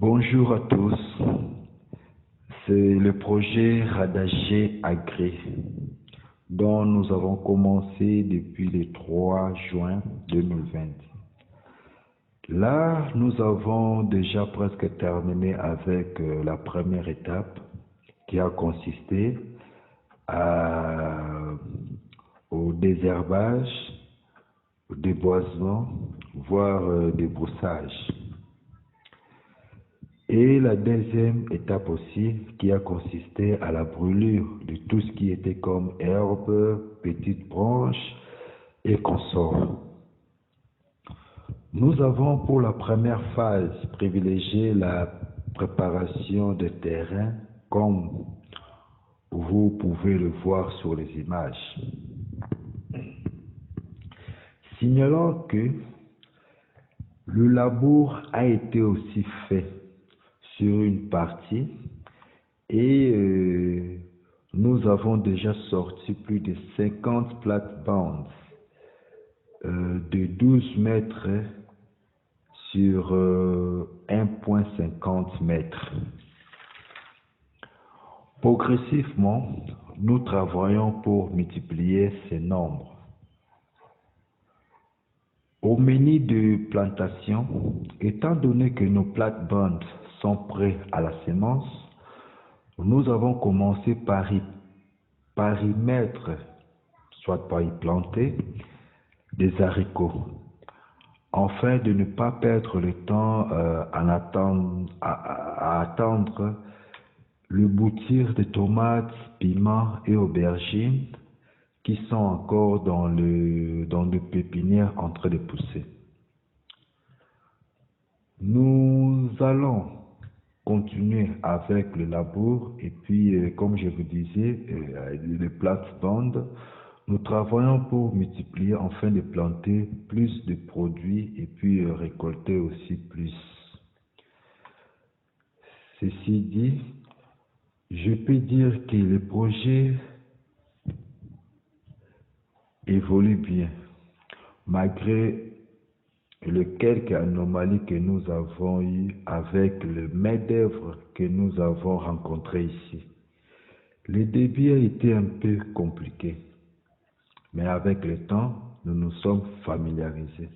Bonjour à tous, c'est le projet Radagé Agré dont nous avons commencé depuis le 3 juin 2020. Là, nous avons déjà presque terminé avec la première étape qui a consisté à- au désherbage, au déboisement, voire débroussage. Et la deuxième étape aussi, qui a consisté à la brûlure de tout ce qui était comme herbes, petites branches et consorts. Nous avons pour la première phase privilégié la préparation des terrains comme vous pouvez le voir sur les images. Signalant que le labour a été aussi fait sur une partie et nous avons déjà sorti plus de 50 plates-bandes de 12 mètres sur 1,50 mètres. Progressivement, nous travaillons pour multiplier ces nombres. Au menu de plantation, étant donné que nos plates-bandes sont prêtes à la sémence, nous avons commencé par y mettre, soit par y planter, des haricots, afin de ne pas perdre le temps à attendre le boutir de tomates, piments et aubergines qui sont encore dans le pépinière en train de pousser. Nous allons continuer avec le labour et puis, comme je vous disais, les plates-bandes. Nous travaillons pour multiplier afin de planter plus de produits et puis récolter aussi plus. Ceci dit, je peux dire que le projet évolue bien, malgré les quelques anomalies que nous avons eues avec le main-d'œuvre que nous avons rencontré ici. Le début a été un peu compliqué, mais avec le temps, nous nous sommes familiarisés.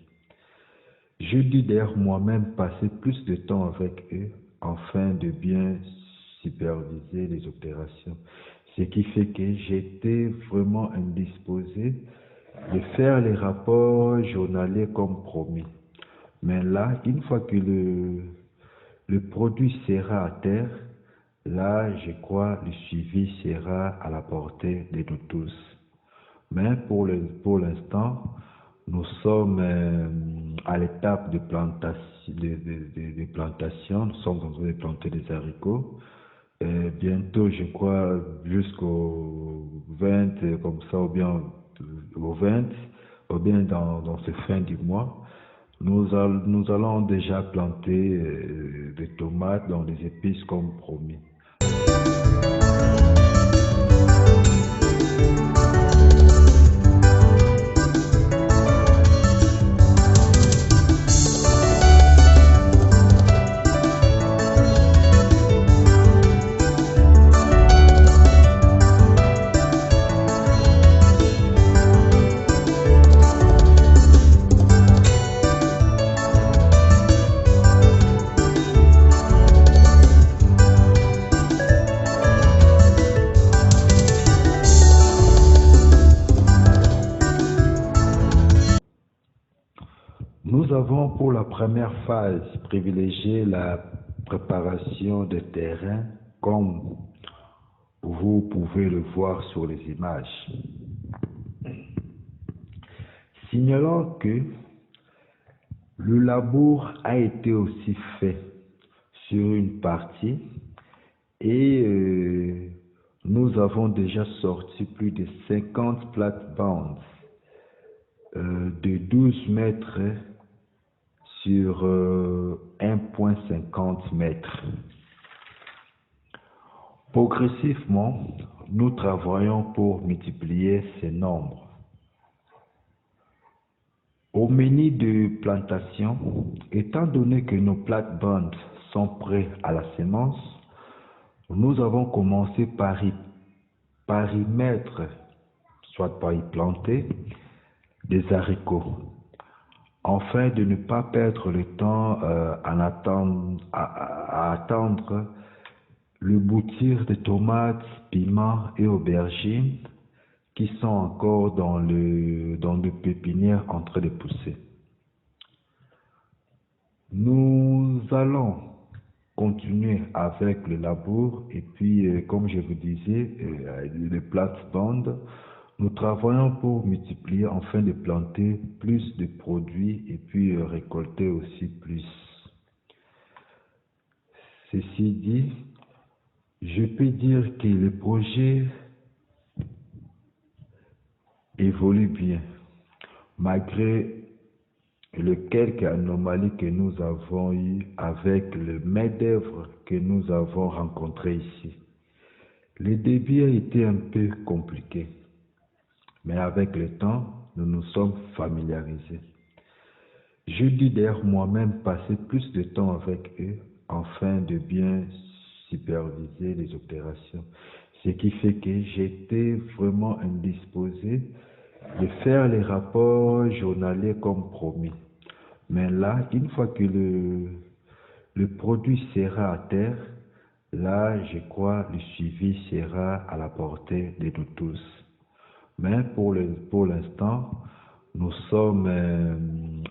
J'ai dû d'ailleurs moi-même passer plus de temps avec eux afin de bien superviser les opérations. Ce qui fait que j'étais vraiment indisposé de faire les rapports journaliers comme promis. Mais là, une fois que le produit sera à terre, là, je crois, le suivi sera à la portée de nous tous. Mais pour l'instant, nous sommes à l'étape de plantation, nous sommes en train de planter des haricots. Bientôt, je crois, jusqu'au 20, comme ça, ou bien au 20, ou bien dans ce fin du mois, nous allons déjà planter des tomates dans les épices comme promis. Nous avons pour la première phase privilégié la préparation des terrains comme vous pouvez le voir sur les images. Signalant que le labour a été aussi fait sur une partie et nous avons déjà sorti plus de 50 plates-bandes de 12 mètres sur 1,50 mètres. Progressivement, nous travaillons pour multiplier ces nombres. Au menu de plantation, étant donné que nos plates-bandes sont prêts à la sémence, nous avons commencé par y mettre, soit par y planter, des haricots, afin de ne pas perdre le temps à attendre le boutir de tomates, piments et aubergines qui sont encore dans le pépinière en train de pousser. Nous allons continuer avec le labour et puis, comme je vous disais, les plates-bandes, nous travaillons pour multiplier afin de planter plus de produits et puis récolter aussi plus. Ceci dit, je peux dire que le projet évolue bien, malgré les quelques anomalies que nous avons eues avec le main-d'œuvre que nous avons rencontré ici. Le début a été un peu compliqué, mais avec le temps, nous nous sommes familiarisés. Je dû d'ailleurs moi-même passer plus de temps avec eux afin de bien superviser les opérations. Ce qui fait que j'étais vraiment indisposé de faire les rapports journaliers comme promis. Mais là, une fois que le produit sera à terre, là, je crois, le suivi sera à la portée de nous tous. Mais pour l'instant, nous sommes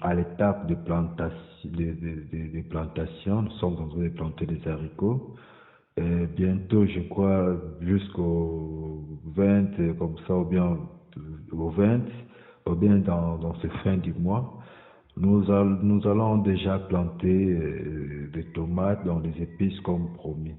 à l'étape de plantation, nous sommes en train de planter des haricots. Bientôt, je crois, jusqu'au 20, comme ça, ou bien au 20, ou bien dans ce fin du mois, nous allons déjà planter des tomates dans les épices comme promis.